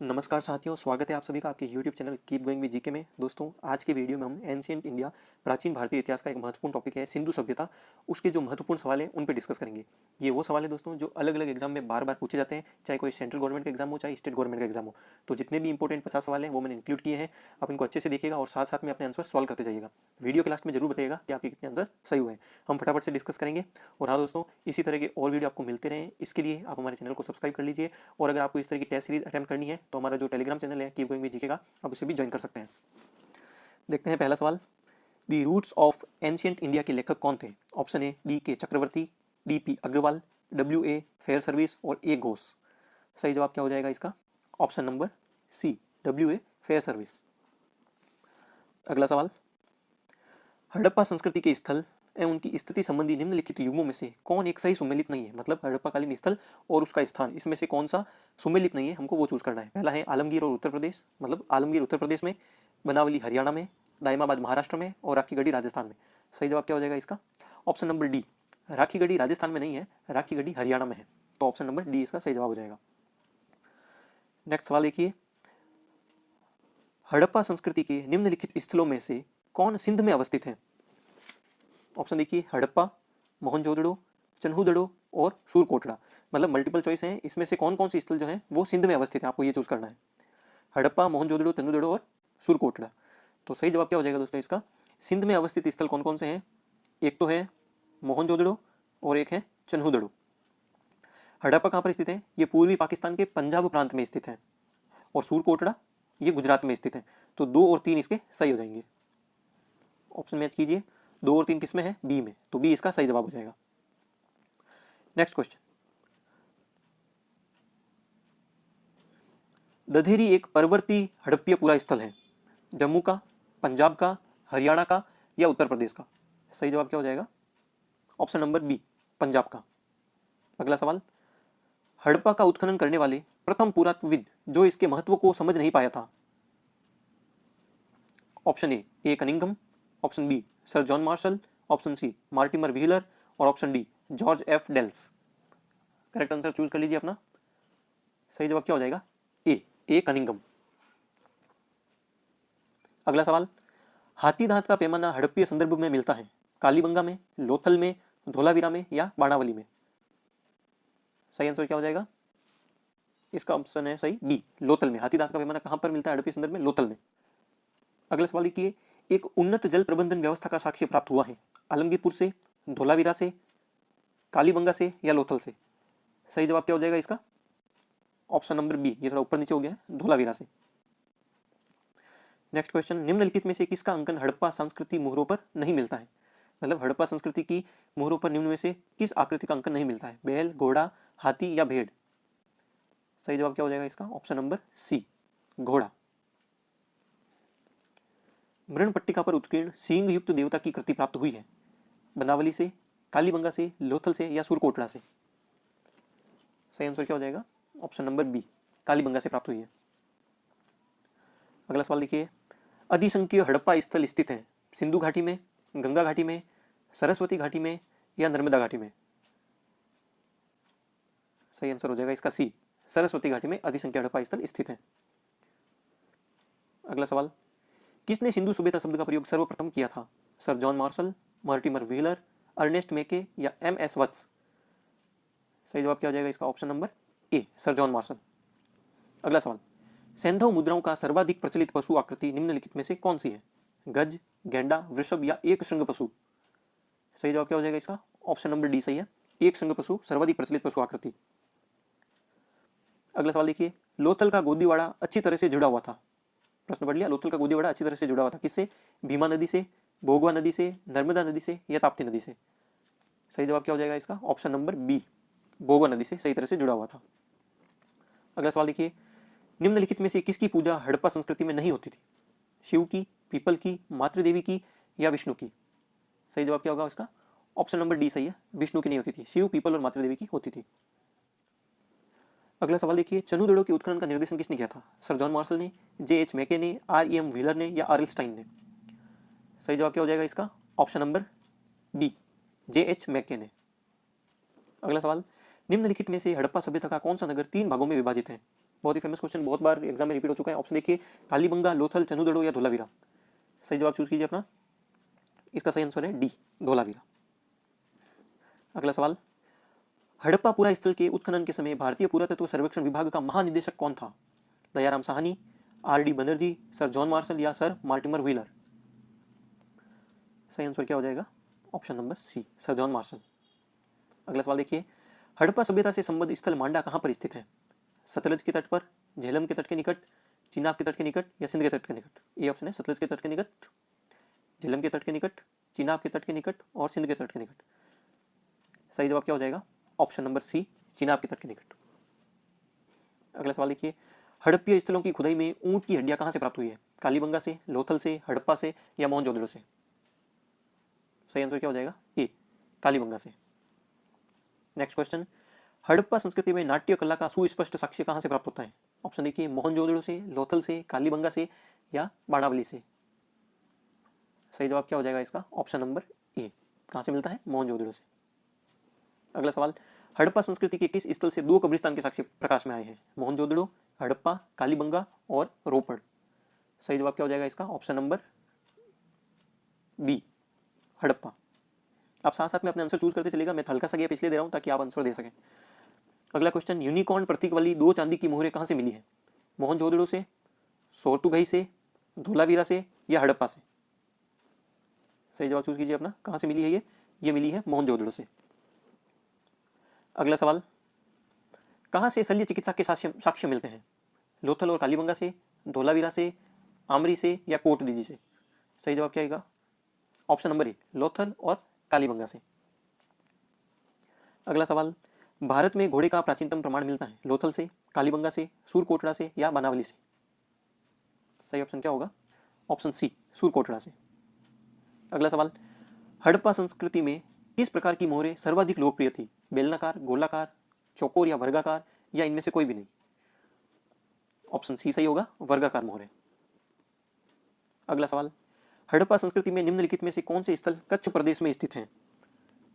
नमस्कार साथियों, स्वागत है आप सभी का आपके YouTube channel keep going with GK में। दोस्तों, आज के वीडियो में हम एंशिएंट इंडिया, प्राचीन भारतीय इतिहास का एक महत्वपूर्ण टॉपिक है सिंधु सभ्यता। उसके जो महत्वपूर्ण सवाल हैं उन पे डिस्कस करेंगे। ये वो सवाल है दोस्तों जो अलग अलग एग्जाम में बार बार पूछे जाते हैं, चाहे कोई सेंट्रल गवर्नमेंट का एग्जाम हो, चाहे स्टेट गवर्नमेंट का एग्जाम हो। तो जितने भी इंपॉर्टेंट 50 सवाल हैं वो मैंने इंक्लूड किए हैं। आप इनको अच्छे से देखिएगा और साथ साथ में अपने आंसर सॉल्व करते जाइएगा। वीडियो के लास्ट में जरूर बताइएगा कि आपके कितने आंसर सही हुए हैं। हम फटाफट से डिस्कस करेंगे। और हाँ दोस्तों, इसी तरह के और वीडियो आपको मिलते रहें, इसके लिए आप हमारे चैनल को सब्सक्राइब कर लीजिए। और अगर आपको इस तरह की टेस्ट सीरीज अटेम्प्ट करनी है तो हमारा जो टेलीग्राम चैनल है कीप गोइंग विद जीके का, आप उसे भी ज्वाइन कर सकते हैं। देखते हैं पहला सवाल। The roots of ancient India के लेखक कौन थे? Option A D K Chakravarti, D P Agrawal, W A Fairservis और ए घोष। सही जवाब क्या हो जाएगा इसका? Option number C, W A Fairservis. अगला सवाल। हड़प्पा संस्कृति के स्थल एवं उनकी स्थिति संबंधी निम्नलिखित युगों में से कौन एक सही सुमेलित नहीं है? मतलब हड़प्पाकालीन स्थल और उसका स्थान, इसमें से कौन सा सुमेलित नहीं है, हमको वो चूज करना है। पहला है आलमगीर और उत्तर प्रदेश, मतलब आलमगीर उत्तर प्रदेश में, बनावली हरियाणा में, दायमाबाद महाराष्ट्र में और राखीगढ़ी राजस्थान में। सही जवाब क्या हो जाएगा इसका? Option number D, Rakhigarhi Rajasthan में नहीं है, राखीगढ़ी हरियाणा में है। तो ऑप्शन नंबर डी इसका सही जवाब हो जाएगा। नेक्स्ट सवाल देखिए। हड़प्पा संस्कृति के निम्नलिखित स्थलों में से कौन सिंध में अवस्थित है? ऑप्शन देखिए, हड़प्पा, मोहनजोदड़ो, चन्हूदड़ो और सूरकोटड़ा। मतलब मल्टीपल चॉइस है, इसमें से कौन कौन सी स्थल जो है वो सिंध में अवस्थित है, आपको ये चूज करना है। हड़प्पा, मोहनजोदड़ो, चन्हूदड़ो और सूरकोटड़ा। तो सही जवाब क्या हो जाएगा दोस्तों इसका? सिंध में अवस्थित स्थल कौन कौन से हैं? एक तो है मोहनजोदड़ो और एक है चन्हूदड़ो। हड़प्पा कहाँ पर स्थित है? ये पूर्वी पाकिस्तान के पंजाब प्रांत में स्थित है। और सूरकोटड़ा ये गुजरात में स्थित है। तो 2 और 3 इसके सही हो जाएंगे। ऑप्शन मैच कीजिए, 2 और 3 किसमें है? बी में। तो बी इसका सही जवाब हो जाएगा। Next question. दधेरी एक परवर्ती हड़प्पीय पुरा स्थल है। जम्मू का, पंजाब का, हरियाणा का या उत्तर प्रदेश का? सही जवाब क्या हो जाएगा? ऑप्शन नंबर बी, पंजाब का। अगला सवाल। हड़प्पा का उत्खनन करने वाले प्रथम पुरातत्वविद जो इसके महत्व को समझ नहीं पाया था। Option A Cunningham, option B Sir John Marshall, option C Mortimer Wheeler और option D George F Dales. Correct answer choose कर लीजिए अपना। सही जवाब क्या हो जाएगा? A Cunningham. अगला सवाल। हाथी दांत का पैमाना हड़प्पीय संदर्भ में मिलता है कालीबंगा में, लोथल में, धोलावीरा में या बाणावली में? सही आंसर क्या हो जाएगा इसका? ऑप्शन है सही बी, लोथल में। हाथी दांत का पैमाना कहां पर मिलता है हड़प्पीय संदर्भ में? लोथल में। अगला सवाल देखिए। एक उन्नत जल प्रबंधन व्यवस्था का साक्ष्य प्राप्त हुआ है आलमगीरपुर से, धोलावीरा से, कालीबंगा से या लोथल से? सही जवाब क्या हो जाएगा इसका? ऑप्शन नंबर बी, ये थोड़ा ऊपर नीचे हो गया है, धोलावीरा से। Next question. निम्नलिखित में से किसका अंकन हड़प्पा संस्कृति मोहरों पर नहीं मिलता है? मतलब हड़प्पा संस्कृति की मोहरों पर निम्न में से किस आकृति का अंकन नहीं मिलता है? बैल, घोड़ा, हाथी या भेड़? सही जवाब क्या हो जाएगा इसका? ऑप्शन नंबर सी, घोड़ा। मृणपट्टिका पर उत्कीर्ण सींग युक्त देवता की कृति प्राप्त हुई है बनावली से, कालीबंगा से, लोथल से या सूरकोटड़ा से? सही आंसर क्या हो जाएगा? ऑप्शन नंबर बी, कालीबंगा से प्राप्त हुई है। अगला सवाल देखिए। अधिसंख्य हड़प्पा स्थल स्थित है सिंधु घाटी में, गंगा घाटी में, सरस्वती घाटी में या नर्मदा घाटी में? सही आंसर हो जाएगा इसका सी, सरस्वती घाटी में अधिसंख्य हड़प्पा स्थल स्थित है। अगला सवाल। किसने सिंधु सभ्यता शब्द का प्रयोग सर्वप्रथम किया था? Sir John Marshall, Mortimer Wheeler, Ernest Mackay या एम एस वत्स? सही जवाब क्या हो जाएगा इसका? Option number A, sir John Marshall. अगला सवाल। सैंधव मुद्राओं का सर्वाधिक प्रचलित पशु आकृति निम्नलिखित में से कौन सी है? गज, गेंडा, वृषभ या एक श्रृंग पशु? सही जवाब क्या हो जाएगा इसका? ऑप्शन नंबर डी सही है, एक श्रृंग पशु सर्वाधिक प्रचलित पशु आकृति। अगला सवाल देखिए। लोथल का गोदीवाड़ा अच्छी तरह से जुड़ा हुआ था। प्रश्न पढ़ लिया। लोथल का गोदीवाड़ा अच्छी तरह से जुड़ा हुआ था किससे? भीमा नदी से, भोगवा नदी से, नर्मदा नदी से या ताप्ती नदी से? सही जवाब क्या हो जाएगा इसका? ऑप्शन नंबर बी, भोगवा नदी से सही तरह से जुड़ा हुआ था। अगला सवाल देखिए। निम्नलिखित में से किसकी पूजा हड़प्पा संस्कृति में नहीं होती थी? शिव की, पीपल की, मातृदेवी की या विष्णु की? सही जवाब क्या होगा इसका? ऑप्शन नंबर डी सही है, विष्णु की नहीं होती थी, शिव, पीपल और मातृदेवी की होती थी। अगला सवाल देखिए। चन्हूदड़ो के उत्खनन का निर्देशन किसने किया था? सर जॉन मार्शल ने, जे एच मैके ने, आर ई एम व्हीलर ने या आर एल स्टाइन ने? सही जवाब क्या हो जाएगा इसका? Option number B, J H Mackay ने। अगला सवाल। निम्नलिखित में से हड़प्पा सभ्यता का कौन सा नगर 3 भागों में विभाजित है? बहुत ही फेमस क्वेश्चन, बहुत बार एग्जाम में रिपीट हो चुका है। ऑप्शन देखिए, कालीबंगा, लोथल, चनुदड़ो या धोलावीरा। सही जवाब चूज कीजिए अपना। इसका सही आंसर है डी, धोलावीरा। अगला सवाल, हड़प्पा स्थल के उत्खनन के समय भारतीय पुरातत्व सर्वेक्षण विभाग का महानिदेशक कौन था? Dayaram Sahni, R D. Banerjee, sir John Marshall या सर मार्टिमर व्हीलर। सही आंसर क्या हो जाएगा? Option number C, sir John Marshall. अगला सवाल देखिए, हड़प्पा सभ्यता से संबद्ध स्थल मांडा कहाँ पर स्थित है? सतलज के तट पर, झेलम के तट के निकट, चिनाब के तट के निकट या सिंध के तट के निकट। ये ऑप्शन है, सतलज के तट के निकट, झेलम के तट के निकट, चिनाब के तट के निकट और सिंध के तट के निकट। सही जवाब क्या हो जाएगा? ऑप्शन नंबर सी, चिनाब के तट के निकट। अगला सवाल देखिए, हड़प्पीय स्थलों की खुदाई में ऊंट की हड्डियां कहां से प्राप्त हुई है? कालीबंगा से, लोथल से, हड़प्पा से या मोहनजोदड़ो से। सही आंसर क्या हो जाएगा? ए, कालीबंगा से। नेक्स्ट क्वेश्चन, हड़प्पा संस्कृति में नाट्य कला का सुस्पष्ट साक्ष्य कहां से प्राप्त होता है? ऑप्शन देखिए, मोहनजोदड़ो से, लोथल से, कालीबंगा से या बाणावली से। सही जवाब क्या हो जाएगा इसका? ऑप्शन नंबर ए, कहां से मिलता है? मोहनजोदड़ो से। अगला सवाल, हड़प्पा संस्कृति के किस स्थल से 2 कब्रिस्तान के साक्ष्य प्रकाश में आए हैं? मोहनजोदड़ो, हड़प्पा, कालीबंगा और रोपड़। सही जवाब क्या हो जाएगा इसका? Option number B, Harappa. आप साथ साथ में अपने आंसर चूज करते चलेगा, मैं हल्का सा गैप इसलिए दे रहा हूं ताकि आप आंसर दे सकें। अगला क्वेश्चन, यूनिकॉर्न प्रतीक वाली 2 चांदी की मोहरें कहां से मिली है? मोहनजोदड़ो से, सोरतुगई से, धोलावीरा से या हड़प्पा से। सही जवाब चूज कीजिए अपना, कहां से मिली है ये मिली है मोहनजोदड़ो से। अगला सवाल, कहां से शल्य चिकित्सा के साक्ष्य मिलते हैं? लोथल और कालीबंगा से, धोलावीरा से, आमरी से या कोटदीजी से। सही जवाब क्या आएगा? ऑप्शन नंबर ए, लोथल और कालीबंगा से। अगला सवाल, भारत में घोड़े का प्राचीनतम प्रमाण मिलता है? लोथल से, कालीबंगा से, सूरकोटड़ा से या बनावली से। सही ऑप्शन क्या होगा? ऑप्शन सी, सूरकोटड़ा से। अगला सवाल, हड़प्पा संस्कृति में किस प्रकार की मोहरें सर्वाधिक लोकप्रिय थी? बेलनाकार, गोलाकार, चौकोर या वर्गाकार या इनमें से कोई भी नहीं। ऑप्शन सी सही होगा, वर्गाकार मोहरें। अगला सवाल, हड़प्पा संस्कृति में निम्नलिखित में से कौन से स्थल कच्छ प्रदेश में स्थित हैं?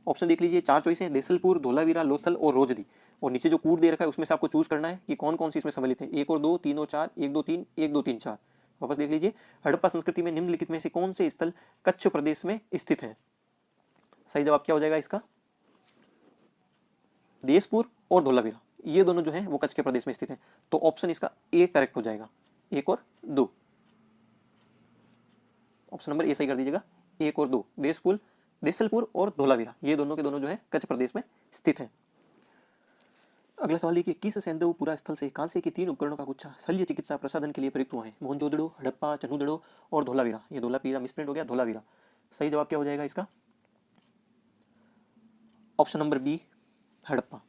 ऑप्शन देख लीजिए, 4 चॉइस हैं, देसलपुर, धोलावीरा, लोथल और रोजदी। और नीचे जो कूट दे रखा है उसमें से आपको चूज करना है कि कौन कौन सी इसमें सम्मिलित है। 1 और 2, 3 और 4, 1 2 3, 1 2 3 4। वापस देख लीजिए, हड़प्पा संस्कृति में निम्नलिखित में से कौन से स्थल कच्छ प्रदेश में स्थित है? सही जवाब क्या हो जाएगा इसका? देसपुर और धोलावीरा, ये दोनों जो हैं वो कच्छ के प्रदेश में स्थित हैं। तो ऑप्शन इसका ए करेक्ट हो जाएगा, 1 और 2। ऑप्शन नंबर ए सही कर दीजिएगा, 1 और 2, देसलपुर और धोलावीरा, ये दोनों के दोनों जो है कच्छ प्रदेश में स्थित है। अगला सवाल देखिए, किस सैंधवपुरा स्थल से कांसे के 3 उपकरणों का गुच्छा शल्य चिकित्सा प्रसाधन के लिए प्रयुक्त हुआ है? मोहनजोदड़ो, हड़प्पा, चनुदड़ो और धोलावीरा। ये धोलावीरा मिसप्रिंट हो गया, धोलावीरा। सही जवाब क्या हो जाएगा इसका? Option number B, Harappa.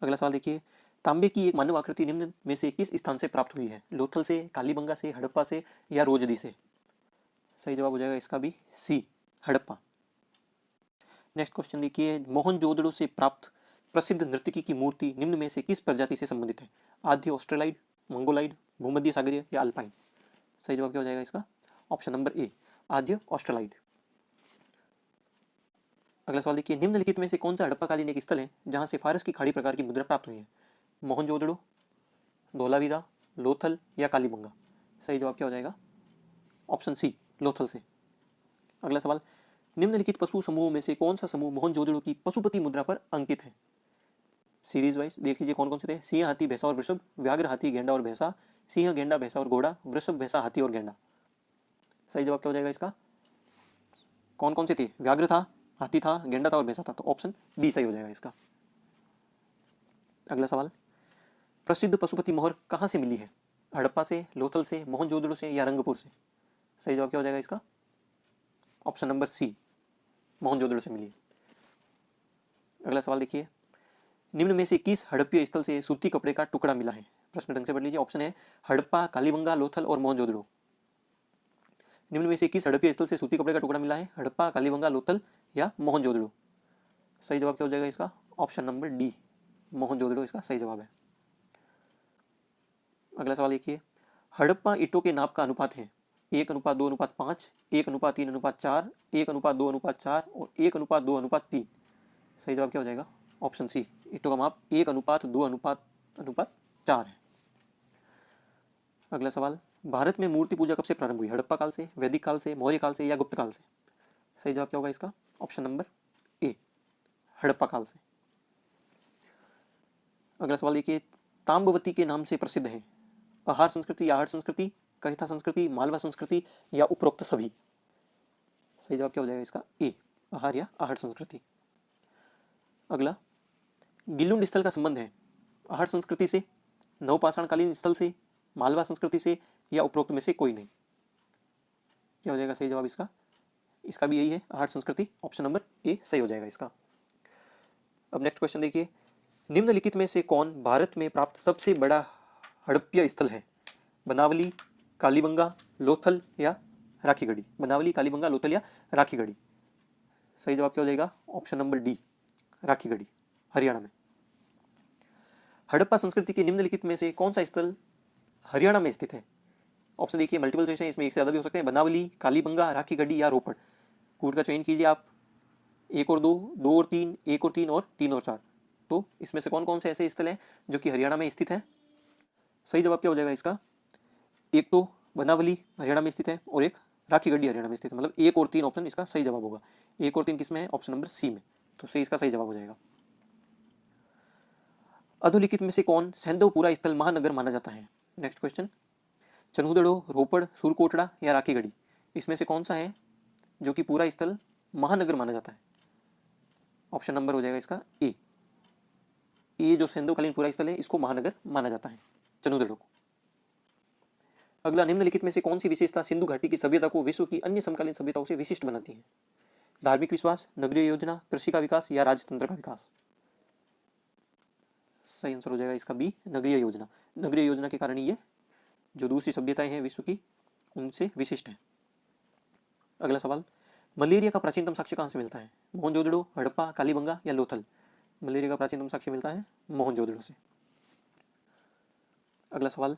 अगला सवाल देखिए, तांबे की एक मानव आकृति निम्न में से किस स्थान से प्राप्त हुई है? लोथल से, कालीबंगा से, हड़प्पा से या रोजदी से। सही जवाब हो जाएगा इसका भी सी, हड़प्पा। नेक्स्ट क्वेश्चन देखिए, मोहनजोदड़ो से प्राप्त प्रसिद्ध नर्तकी की मूर्ति निम्न में से किस प्रजाति से संबंधित है? आद्य ऑस्ट्रेलाइड, मंगोलाइड, भूमध्य सागरीय या अल्पाइन। सही जवाब क्या हो जाएगा इसका? ऑप्शन नंबर ए, आद्य ऑस्ट्रेलाइड। अगला सवाल देखिए, निम्नलिखित में से कौन सा हड़प्पाकालीन एक स्थल है जहां से फारस की खाड़ी प्रकार की मुद्रा प्राप्त हुई है? मोहनजोदड़ो, धोलावीरा, लोथल या कालीबंगा। सही जवाब क्या हो जाएगा? ऑप्शन सी, लोथल से। अगला सवाल, निम्नलिखित पशु समूहों में से कौन सा समूह मोहनजोदड़ो की पशुपति मुद्रा पर अंकित है? सीरीज वाइज देख लीजिए कौन कौन से थे। सिंह, हाथी, भैंसा और वृषभ, व्याघ्र, हाथी, गेंडा और भैंसा, सिंह, गेंडा, भैंसा और घोड़ा, वृषभ, भैंसा, हाथी और गेंडा। सही जवाब क्या हो जाएगा इसका? कौन कौन से थे? व्याघ्र था, हाथी था, गेंडा था और भैंसा था। तो ऑप्शन बी सही हो जाएगा इसका। अगला सवाल, प्रसिद्ध पशुपति मोहर कहां से मिली है? हड़प्पा से, लोथल से, मोहनजोदड़ो से या रंगपुर से। सही जवाब क्या हो जाएगा इसका? ऑप्शन नंबर सी, मोहनजोदड़ो से मिली। अगला सवाल देखिए, निम्न में से किस हड़प्पीय स्थल से सूती कपड़े का टुकड़ा मिला है? प्रश्न ढंग से पढ़ लीजिए। ऑप्शन है हड़प्पा, कालीबंगा, लोथल और मोहनजोदड़ो। निम्न में से किस हड़प्पीय स्थल से सूती कपड़े का टुकड़ा मिला है? हड़प्पा, कालीबंगा, लोथल या मोहनजोदड़ो। सही जवाब क्या हो जाएगा इसका? ऑप्शन नंबर डी, मोहनजोदड़ो इसका सही जवाब है। अगला सवाल देखिए, हड़प्पा ईंटों के नाप का अनुपात है 1:2:5, 1:3:4, 1:2:4 और 1:2:3। सही जवाब क्या हो जाएगा? ऑप्शन सी, ईंटों का माप 1:2:4 है। अगला सवाल, भारत में मूर्ति पूजा कब से प्रारंभ हुई? हड़प्पा काल से, वैदिक काल से, मौर्य काल से या गुप्त काल से? सही जवाब क्या होगा इसका? ऑप्शन नंबर ए, हड़प्पा काल से। अगला सवाल देखिए, ताम्रवती के नाम से प्रसिद्ध है? आहार संस्कृति, आहट संस्कृति, कहिथा संस्कृति, मालवा संस्कृति या उपरोक्त सभी? सही जवाब क्या हो जाएगा इसका? ए, आहार या आहट संस्कृति। अगला, गिलुंड स्थल का संबंध है आहट संस्कृति से, नवपाषाणकालीन स्थल से, मालवा संस्कृति से या उपरोक्त में से कोई नहीं? क्या हो जाएगा सही जवाब इसका? इसका भी यही है, आहट संस्कृति। ऑप्शन नंबर ए सही हो जाएगा इसका। अब नेक्स्ट क्वेश्चन देखिए, निम्नलिखित में से कौन भारत में प्राप्त सबसे बड़ा हड़प्पीय स्थल है? बनावली, कालीबंगा, लोथल या राखीगढ़ी? बनावली, कालीबंगा, लोथल या राखीगढ़ी? सही जवाब क्या हो जाएगा? Option number D, Rakhigarhi, Haryana में। हड़प्पा संस्कृति के निम्नलिखित में से कौन सा स्थल हरियाणा में स्थित है? ऑप्शन देखिए, मल्टीपल चॉइस है, इसमें एक से ज़्यादा भी हो सकते हैं। बनावली, कालीबंगा, राखीगढ़ी या रोपड़? कूट का चयन कीजिए आप, 1 और 2, 2 और 3, 1 और 3 और 3 और 4। तो इसमें से कौन कौन से ऐसे स्थल हैं जो कि हरियाणा में स्थित हैं? सही जवाब क्या हो जाएगा इसका? एक तो बनावली हरियाणा में स्थित है और एक राखीगढ़ी हरियाणा में स्थित है, मतलब 1 और 3 ऑप्शन इसका सही जवाब होगा। 1 और 3 किस में है? ऑप्शन नंबर सी में, तो सही इसका सही जवाब हो जाएगा। अधोलिखित में से कौन सैंधवपुरा स्थल महानगर माना जाता है? नेक्स्ट क्वेश्चन, चनूदड़ो, रोपड़, सूरकोटड़ा या राखीगढ़ी? इसमें से कौन सा है जो कि पूरा स्थल महानगर माना जाता है? ऑप्शन नंबर हो जाएगा इसका ए, ये जो सैंधवकालीन पूरा स्थल है इसको महानगर माना जाता है, चनूदड़ो को। अगला, निम्नलिखित में से कौन सी विशेषता सिंधु घाटी की सभ्यता को विश्व की अन्य समकालीन सभ्यताओं से विशिष्ट बनाती है? धार्मिक विश्वास, नगरीय योजना, कृषि का विकास या राजतंत्र का विकास? सही आंसर हो जाएगा इसका बी, नगरीय योजना। नगरीय योजना के कारण ये जो दूसरी सभ्यताएं हैं विश्व की उनसे विशिष्ट है। अगला सवाल, मलेरिया का प्राचीनतम साक्ष्य कहाँ से मिलता है? मोहनजोदड़ो, हड़प्पा, कालीबंगा या लोथल? मलेरिया का प्राचीनतम साक्ष्य मिलता है मोहनजोदड़ो से। अगला सवाल,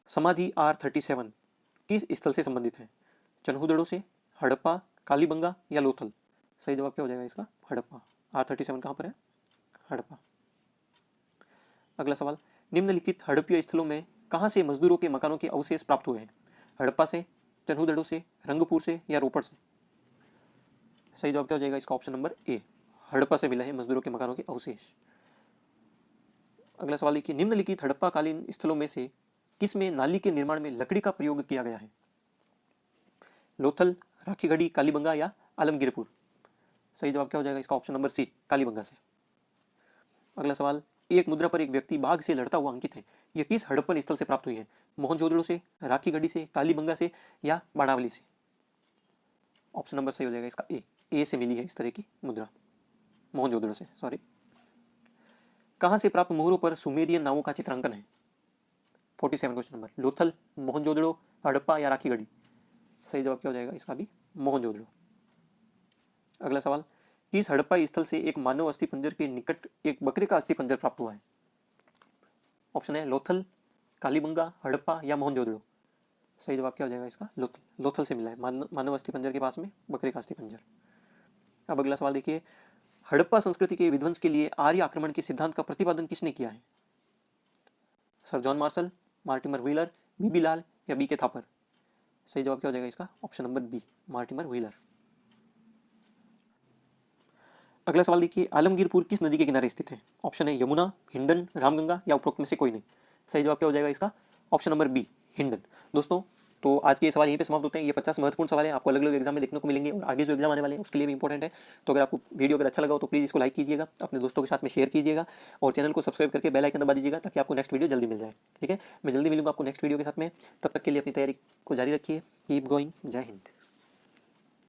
समाधि R37 किस स्थल से संबंधित है? चनहुदड़ो से, हड़प्पा, कालीबंगा या लोथल? सही जवाब क्या हो जाएगा इसका? हड़प्पा। R37 कहाँ पर है? हड़प्पा। अगला सवाल, निम्नलिखित हड़प्पीय स्थलों में कहाँ से मजदूरों के मकानों के अवशेष प्राप्त हुए हैं? हड़प्पा से, चनहुदड़ो से, रंगपुर से या रोपड़ से? सही जवाब क्या हो जाएगा इसका? ऑप्शन नंबर ए, हड़प्पा से मिला है मजदूरों के मकानों के अवशेष। अगला सवाल देखिए, निम्नलिखित हड़प्पाकालीन स्थलों में से किसमें नाली के निर्माण में लकड़ी का प्रयोग किया गया है? लोथल, राखीगढ़ी, कालीबंगा या आलमगीरपुर? सही जवाब क्या हो जाएगा इसका? ऑप्शन नंबर सी, कालीबंगा से। अगला सवाल, एक मुद्रा पर एक व्यक्ति बाघ से लड़ता हुआ अंकित है, यह किस हड़प्पन स्थल से प्राप्त हुई है? मोहनजोदड़ो से, राखीगढ़ी से, कालीबंगा से या बाणावली से? ऑप्शन नंबर सही हो जाएगा इसका ए से मिली है इस तरह की मुद्रा, मोहनजोदड़ो से, सॉरी। कहाँ से प्राप्त मोहरों पर सुमेरियन नावों का चित्रांकन है? 47 क्वेश्चन नंबर, लोथल, मोहनजोदड़ो, हड़प्पा या राखीगढ़ी? सही जवाब क्या हो जाएगा इसका भी? मोहनजोदड़ो। अगला सवाल, किस हड़प्पा स्थल से एक मानव अस्थि पंजर के निकट एक बकरे का अस्थि पंजर प्राप्त हुआ है? ऑप्शन है लोथल, कालीबंगा, हड़प्पा या मोहनजोदड़ो? सही जवाब क्या हो जाएगा इसका? लोथल। लोथल से मिला है मानव अस्थि पंजर के पास में बकरे का अस्थि पंजर। अब अगला सवाल देखिए, हड़प्पा संस्कृति के विध्वंस के लिए आर्य आक्रमण के सिद्धांत का प्रतिपादन किसने किया है? Sir John Marshall, Mortimer Wheeler, B B Lal या बी के थापर? सही जवाब क्या हो जाएगा इसका? Option number B, Mortimer Wheeler. अगला सवाल देखिए, आलमगीरपुर किस नदी के किनारे स्थित है? ऑप्शन है यमुना, हिंडन, रामगंगा या उपरोक्त में से कोई नहीं? सही जवाब क्या हो जाएगा इसका? Option number B, Hindon. दोस्तों, तो आज के ये सवाल यहीं पे समाप्त होते हैं। ये 50 महत्वपूर्ण सवाल हैं, आपको अलग अलग एग्जाम में देखने को मिलेंगे और आगे जो एग्जाम आने वाले हैं उसके लिए भी इंपॉर्टेंट है। तो अगर आपको वीडियो अगर अच्छा लगा हो तो प्लीज़ इसको लाइक कीजिएगा, अपने दोस्तों के साथ में शेयर कीजिएगा और चैनल को सब्सक्राइब करके बेल आइकन दबा दीजिएगा ताकि आपको नेक्स्ट वीडियो जल्दी मिल जाए। ठीक है, मैं जल्दी मिलूंगा आपको नेक्स्ट वीडियो के साथ में। तब तक के लिए अपनी तैयारी को जारी रखिए। Keep going. जय हिंद।